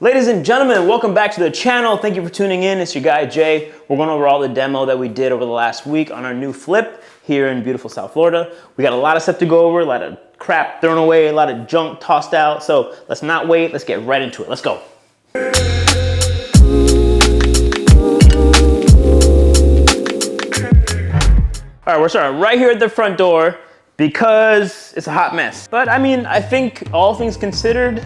Ladies and gentlemen, welcome back to the channel. Thank you for tuning in. It's your guy Jay. We're going over all the demo that we did over the last week on our new flip here in beautiful South Florida. We got a lot of stuff to go over, a lot of crap thrown away, a lot of junk tossed out. So let's not wait, let's get right into it. Let's go. All right, we're starting right here at the front door because it's a hot mess. But I mean, I think all things considered,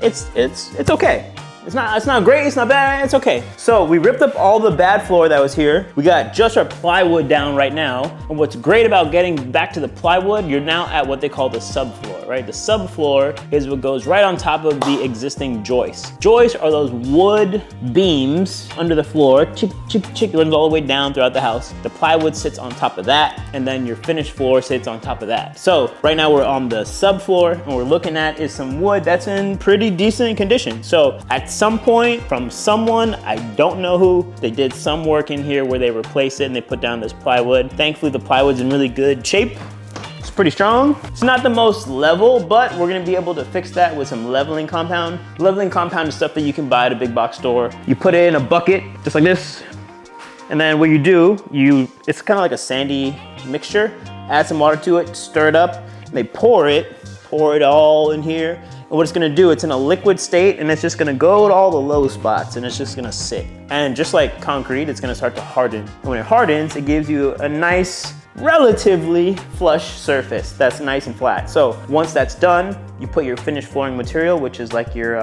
it's okay. It's not great, it's not bad, it's okay. So we ripped up all the bad floor that was here. We got just our plywood down right now. And what's great about getting back to the plywood, you're now at what they call the subfloor, right? The subfloor is what goes right on top of the existing joists. Joists are those wood beams under the floor, runs all the way down throughout the house. The plywood sits on top of that, and then your finished floor sits on top of that. So right now we're on the subfloor, and what we're looking at is some wood that's in pretty decent condition. So at some point from someone, I don't know who, they did some work in here where they replaced it and they put down this plywood. Thankfully the plywood's in really good shape. It's pretty strong. It's not the most level, but we're gonna be able to fix that with some leveling compound. Leveling compound is stuff that you can buy at a big box store. You put it in a bucket, just like this. And then what you do, it's kind of like a sandy mixture. Add some water to it, stir it up, and they pour it all in here. And what it's gonna do, it's in a liquid state and it's just gonna go to all the low spots and it's just gonna sit. And just like concrete, it's gonna start to harden. And when it hardens, it gives you a nice, relatively flush surface that's nice and flat. So once that's done, you put your finished flooring material, which is like your,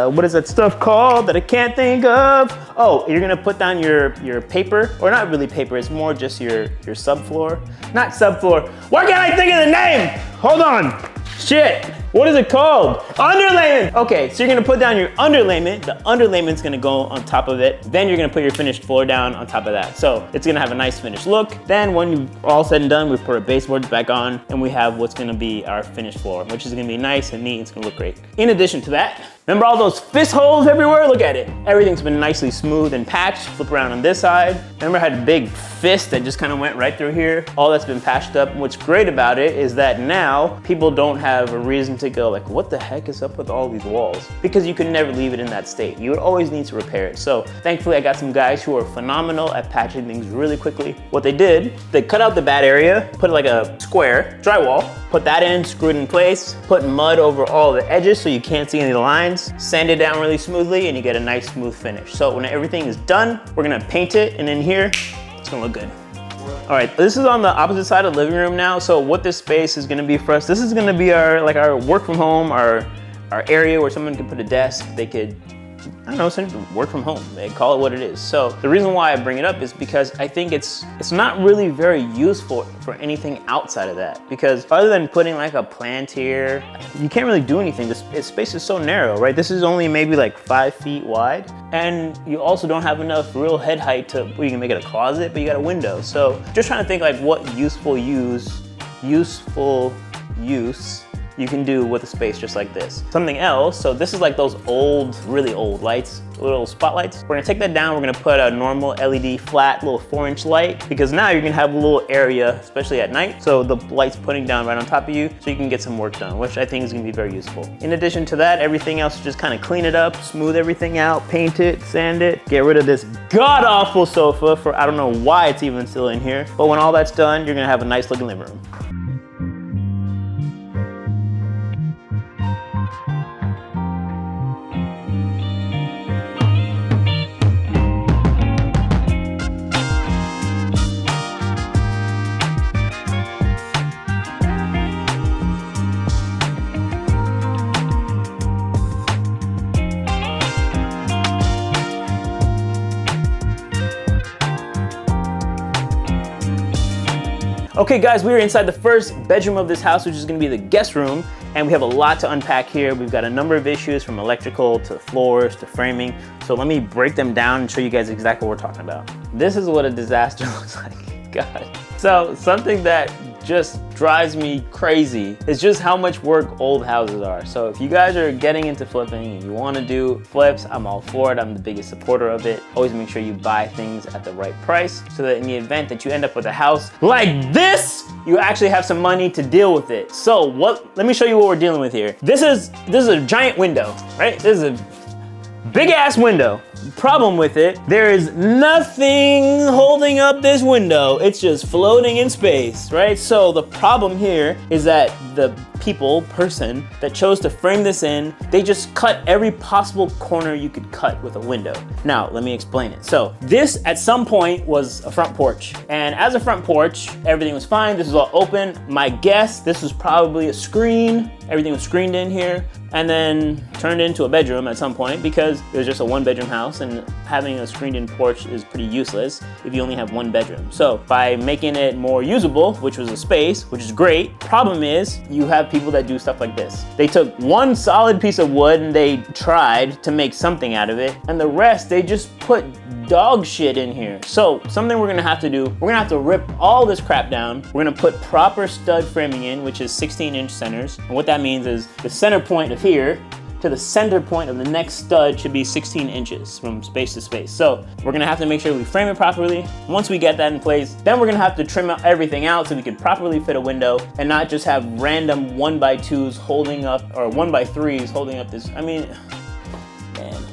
what is that stuff called that I can't think of? Oh, you're gonna put down your paper, or not really paper, it's more just your subfloor. Not subfloor, why can't I think of the name? Hold on, shit. What is it called? Underlayment! Okay, so you're gonna put down your underlayment. The underlayment's gonna go on top of it. Then you're gonna put your finished floor down on top of that. So it's gonna have a nice finished look. Then when you're all said and done, we put our baseboards back on and we have what's gonna be our finished floor, which is gonna be nice and neat, it's gonna look great. In addition to that, remember all those fist holes everywhere? Look at it. Everything's been nicely smooth and patched. Flip around on this side. Remember I had a big fist that just kind of went right through here? All that's been patched up. What's great about it is that now people don't have a reason to go like, what the heck is up with all these walls? Because you could never leave it in that state. You would always need to repair it. So thankfully I got some guys who are phenomenal at patching things really quickly. What they did, they cut out the bad area, put like a square drywall, put that in, screw it in place, put mud over all the edges so you can't see any of the lines, sand it down really smoothly, and you get a nice smooth finish. So when everything is done, we're gonna paint it, and in here, it's gonna look good. All right, this is on the opposite side of the living room now. So what this space is gonna be for us, this is gonna be our work from home, our area where someone can put a desk. They could, I don't know, essentially work from home. They call it what it is. So the reason why I bring it up is because I think it's not really very useful for anything outside of that. Because other than putting like a plant here, you can't really do anything. This space is so narrow, right? This is only maybe like 5 feet wide. And you also don't have enough real head height to, well, you can make it a closet, but you got a window. So just trying to think like what useful use you can do with a space just like this. Something else, so this is like those old, really old lights, little spotlights. We're gonna take that down, we're gonna put a normal LED flat little 4-inch light, because now you're gonna have a little area, especially at night, so the light's putting down right on top of you, so you can get some work done, which I think is gonna be very useful. In addition to that, everything else, just kind of clean it up, smooth everything out, paint it, sand it, get rid of this god-awful sofa for, I don't know why it's even still in here, but when all that's done, you're gonna have a nice looking living room. Okay guys, we are inside the first bedroom of this house, which is gonna be the guest room, and we have a lot to unpack here. We've got a number of issues from electrical to floors to framing. So let me break them down and show you guys exactly what we're talking about. This is what a disaster looks like, God. So something that just drives me crazy. It's just how much work old houses are. So if you guys are getting into flipping and you want to do flips, I'm all for it. I'm the biggest supporter of it. Always make sure you buy things at the right price so that in the event that you end up with a house like this, you actually have some money to deal with it. So let me show you what we're dealing with here. This is a giant window, right? This is a big ass window. Problem with it, there is nothing holding up this window. It's just floating in space, right? So the problem here is that the person that chose to frame this in, they just cut every possible corner you could cut with a window. Now, let me explain it. So this at some point was a front porch. And as a front porch, everything was fine. This was all open. My guess, this was probably a screen. Everything was screened in here and then turned into a bedroom at some point because it was just a 1-bedroom house, and having a screened in porch is pretty useless if you only have 1 bedroom. So by making it more usable, which was a space, which is great, problem is you have people that do stuff like this. They took one solid piece of wood and they tried to make something out of it, and the rest they just put dog shit in here. So something we're gonna have to do, we're gonna have to rip all this crap down. We're gonna put proper stud framing in, which is 16-inch centers. And what that means is the center point of here to the center point of the next stud should be 16 inches from space to space. So we're gonna have to make sure we frame it properly. Once we get that in place, then we're gonna have to trim everything out so we can properly fit a window and not just have random 1x2s holding up, or 1x3s holding up this. I mean, man,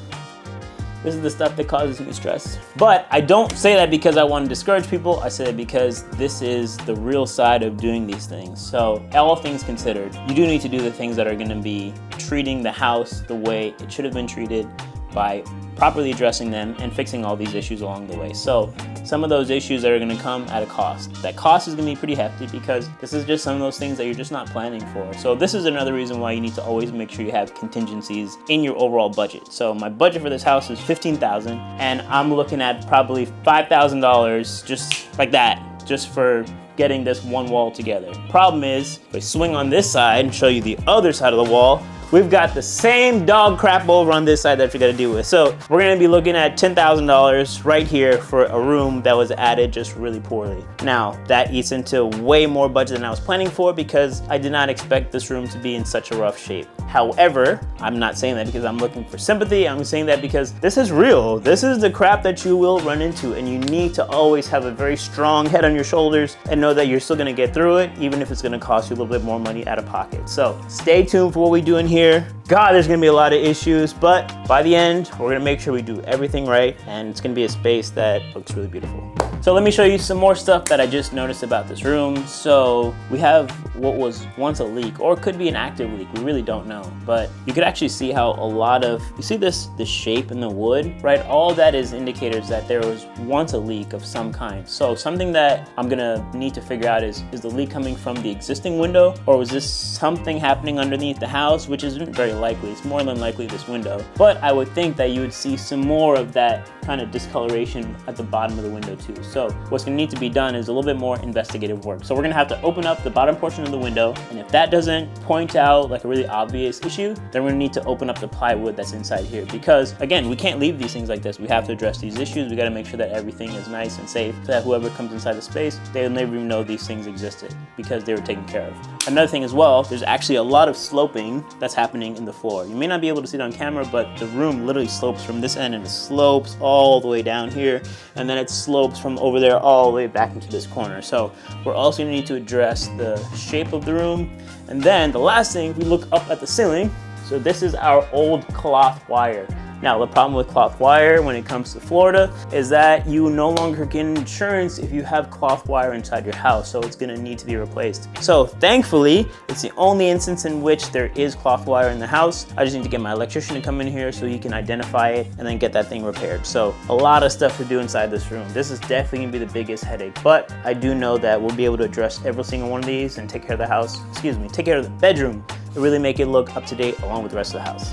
this is the stuff that causes me stress. But I don't say that because I want to discourage people. I say that because this is the real side of doing these things. So all things considered, you do need to do the things that are gonna be treating the house the way it should have been treated by properly addressing them and fixing all these issues along the way. So some of those issues that are gonna come at a cost. That cost is gonna be pretty hefty because this is just some of those things that you're just not planning for. So this is another reason why you need to always make sure you have contingencies in your overall budget. So my budget for this house is $15,000 and I'm looking at probably $5,000 just like that, just for getting this one wall together. Problem is, if I swing on this side and show you the other side of the wall, we've got the same dog crap over on this side that we gotta deal with. So we're gonna be looking at $10,000 right here for a room that was added just really poorly. Now, that eats into way more budget than I was planning for because I did not expect this room to be in such a rough shape. However, I'm not saying that because I'm looking for sympathy. I'm saying that because this is real. This is the crap that you will run into, and you need to always have a very strong head on your shoulders and know that you're still gonna get through it, even if it's gonna cost you a little bit more money out of pocket. So stay tuned for what we do in here. God, there's gonna be a lot of issues, but by the end, we're gonna make sure we do everything right, and it's gonna be a space that looks really beautiful. So let me show you some more stuff that I just noticed about this room. So we have what was once a leak, or it could be an active leak, we really don't know. But you could actually see how a lot of, you see this shape in the wood, right? All that is indicators that there was once a leak of some kind. So something that I'm gonna need to figure out is the leak coming from the existing window, or was this something happening underneath the house, which isn't very likely. It's more than likely this window. But I would think that you would see some more of that kind of discoloration at the bottom of the window too. So what's gonna need to be done is a little bit more investigative work. So we're gonna have to open up the bottom portion of the window, and if that doesn't point out like a really obvious issue, then we're gonna need to open up the plywood that's inside here. Because again, we can't leave these things like this. We have to address these issues. We gotta make sure that everything is nice and safe so that whoever comes inside the space, they'll never even know these things existed because they were taken care of. Another thing as well, there's actually a lot of sloping that's happening in the floor. You may not be able to see it on camera, but the room literally slopes from this end and it slopes all the way down here, and then it slopes from over there all the way back into this corner. So we're also gonna need to address the shape of the room. And then the last thing, we look up at the ceiling. So this is our old cloth wire. Now, the problem with cloth wire when it comes to Florida is that you no longer get insurance if you have cloth wire inside your house, so it's gonna need to be replaced. So thankfully, it's the only instance in which there is cloth wire in the house. I just need to get my electrician to come in here so he can identify it and then get that thing repaired. So a lot of stuff to do inside this room. This is definitely gonna be the biggest headache, but I do know that we'll be able to address every single one of these and take care of the house, take care of the bedroom, and really make it look up to date along with the rest of the house.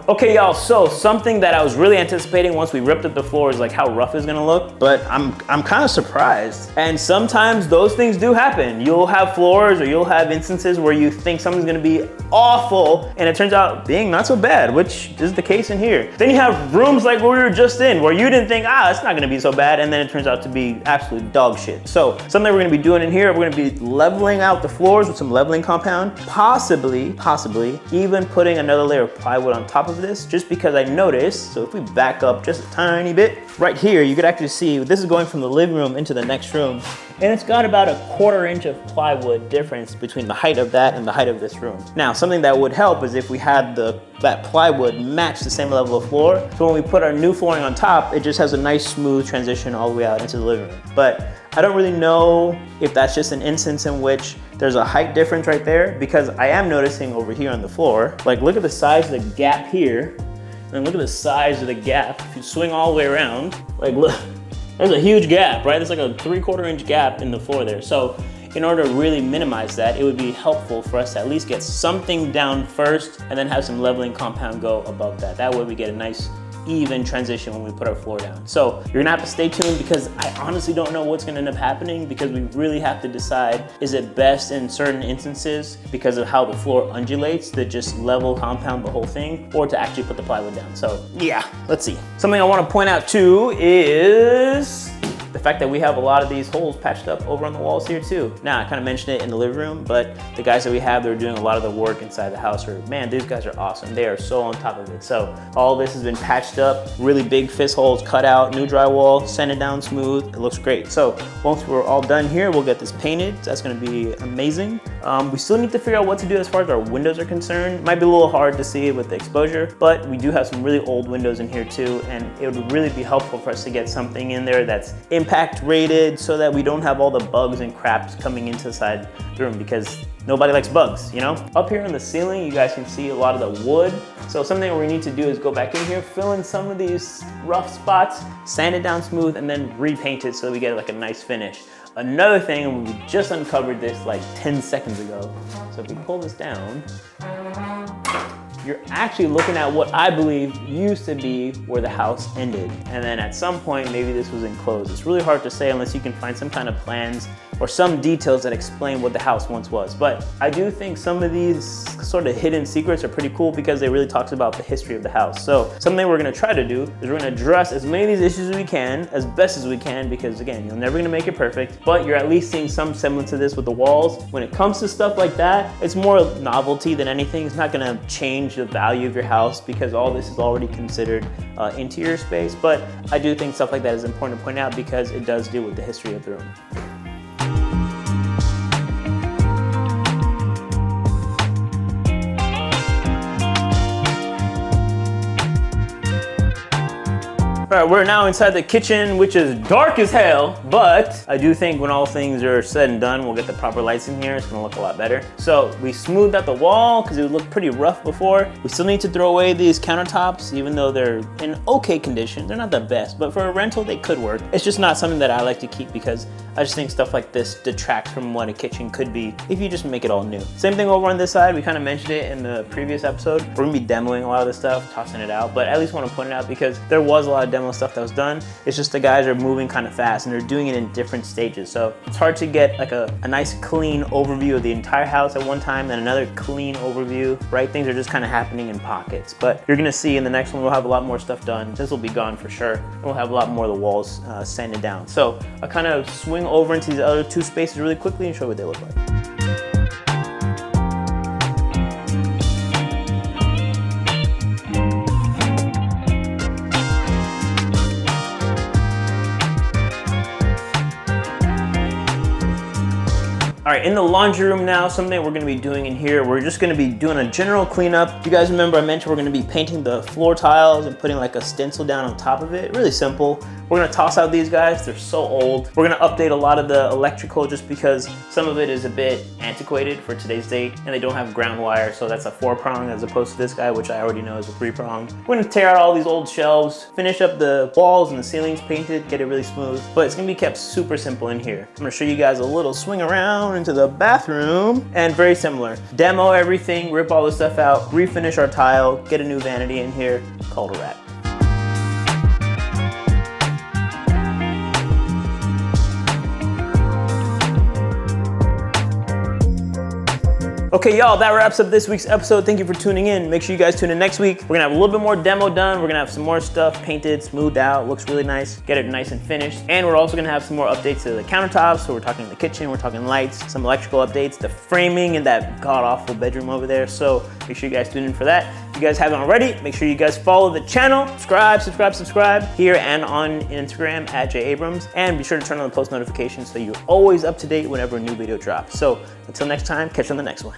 Okay, y'all, so something that I was really anticipating once we ripped up the floor is like how rough it's gonna look, but I'm kind of surprised. And sometimes those things do happen. You'll have floors or you'll have instances where you think something's gonna be awful and it turns out being not so bad, which is the case in here. Then you have rooms like where we were just in where you didn't think, it's not gonna be so bad, and then it turns out to be absolute dog shit. So something we're gonna be doing in here, we're gonna be leveling out the floors with some leveling compound, possibly even putting another layer of plywood on top of this, just because I noticed, so if we back up just a tiny bit, right here, you could actually see this is going from the living room into the next room, and it's got about a 1/4 inch of plywood difference between the height of that and the height of this room. Now, something that would help is if we had that plywood match the same level of floor, so when we put our new flooring on top, it just has a nice smooth transition all the way out into the living room. But I don't really know if that's just an instance in which there's a height difference right there, because I am noticing over here on the floor, like look at the size of the gap here, and look at the size of the gap. If you swing all the way around, like look, there's a huge gap, right? There's like a 3/4 inch gap in the floor there. So in order to really minimize that, it would be helpful for us to at least get something down first and then have some leveling compound go above that. That way we get a nice even transition when we put our floor down. So you're gonna have to stay tuned, because I honestly don't know what's gonna end up happening, because we really have to decide, is it best in certain instances because of how the floor undulates to just level compound the whole thing, or to actually put the plywood down. So yeah, let's see. Something I wanna point out too is the fact that we have a lot of these holes patched up over on the walls here too. Now, I kind of mentioned it in the living room, but the guys that we have, they're doing a lot of the work inside the house, man, these guys are awesome. They are so on top of it. So all this has been patched up, really big fist holes cut out, new drywall, sanded down smooth. It looks great. So once we're all done here, we'll get this painted. That's gonna be amazing. We still need to figure out what to do as far as our windows are concerned. It might be a little hard to see with the exposure, but we do have some really old windows in here too, and it would really be helpful for us to get something in there that's impact rated so that we don't have all the bugs and craps coming into the side the room, because nobody likes bugs, you know? Up here on the ceiling, you guys can see a lot of the wood. So something we need to do is go back in here, fill in some of these rough spots, sand it down smooth, and then repaint it so that we get like a nice finish. Another thing, and we just uncovered this like 10 seconds ago. So if we pull this down, you're actually looking at what I believe used to be where the house ended. And then at some point, maybe this was enclosed. It's really hard to say unless you can find some kind of plans or some details that explain what the house once was. But I do think some of these sort of hidden secrets are pretty cool, because they really talks about the history of the house. So something we're gonna try to do is we're gonna address as many of these issues as we can, as best as we can, because again, you're never gonna make it perfect, but you're at least seeing some semblance of this with the walls. When it comes to stuff like that, it's more novelty than anything. It's not gonna change the value of your house, because all this is already considered interior space. But I do think stuff like that is important to point out, because it does deal with the history of the room. All right, we're now inside the kitchen, which is dark as hell, but I do think when all things are said and done, we'll get the proper lights in here. It's gonna look a lot better. So we smoothed out the wall because it looked pretty rough before. We still need to throw away these countertops, even though they're in okay condition. They're not the best, but for a rental, they could work. It's just not something that I like to keep, because I just think stuff like this detracts from what a kitchen could be if you just make it all new. Same thing over on this side. We kind of mentioned it in the previous episode. We're gonna be demoing a lot of this stuff, tossing it out, but at least want to point it out because there was a lot of demo stuff that was done. It's just the guys are moving kind of fast and they're doing it in different stages. So it's hard to get like a nice clean overview of the entire house at one time, then another clean overview, right? Things are just kind of happening in pockets. But you're gonna see in the next one, we'll have a lot more stuff done. This will be gone for sure. And we'll have a lot more of the walls sanded down. So I'll kind of swing over into these other two spaces really quickly and show what they look like. All right, in the laundry room now, something we're gonna be doing in here, we're just gonna be doing a general cleanup. You guys remember I mentioned we're gonna be painting the floor tiles and putting like a stencil down on top of it. Really simple. We're gonna toss out these guys, they're so old. We're gonna update a lot of the electrical just because some of it is a bit antiquated for today's date and they don't have ground wire, so that's a 4-prong as opposed to this guy, which I already know is a 3-prong. We're gonna tear out all these old shelves, finish up the walls and the ceilings, paint it, get it really smooth, but it's gonna be kept super simple in here. I'm gonna show you guys a little swing around into to the bathroom, and very similar. Demo everything, rip all the stuff out, refinish our tile, get a new vanity in here, call it a wrap. Okay, y'all, that wraps up this week's episode. Thank you for tuning in. Make sure you guys tune in next week. We're gonna have a little bit more demo done. We're gonna have some more stuff painted, smoothed out, looks really nice, get it nice and finished. And we're also gonna have some more updates to the countertops. So we're talking the kitchen, we're talking lights, some electrical updates, the framing in that god-awful bedroom over there. So make sure you guys tune in for that. If you guys haven't already, make sure you guys follow the channel, subscribe here and on Instagram at jabrams. And be sure to turn on the post notifications so you're always up to date whenever a new video drops. So until next time, catch you on the next one.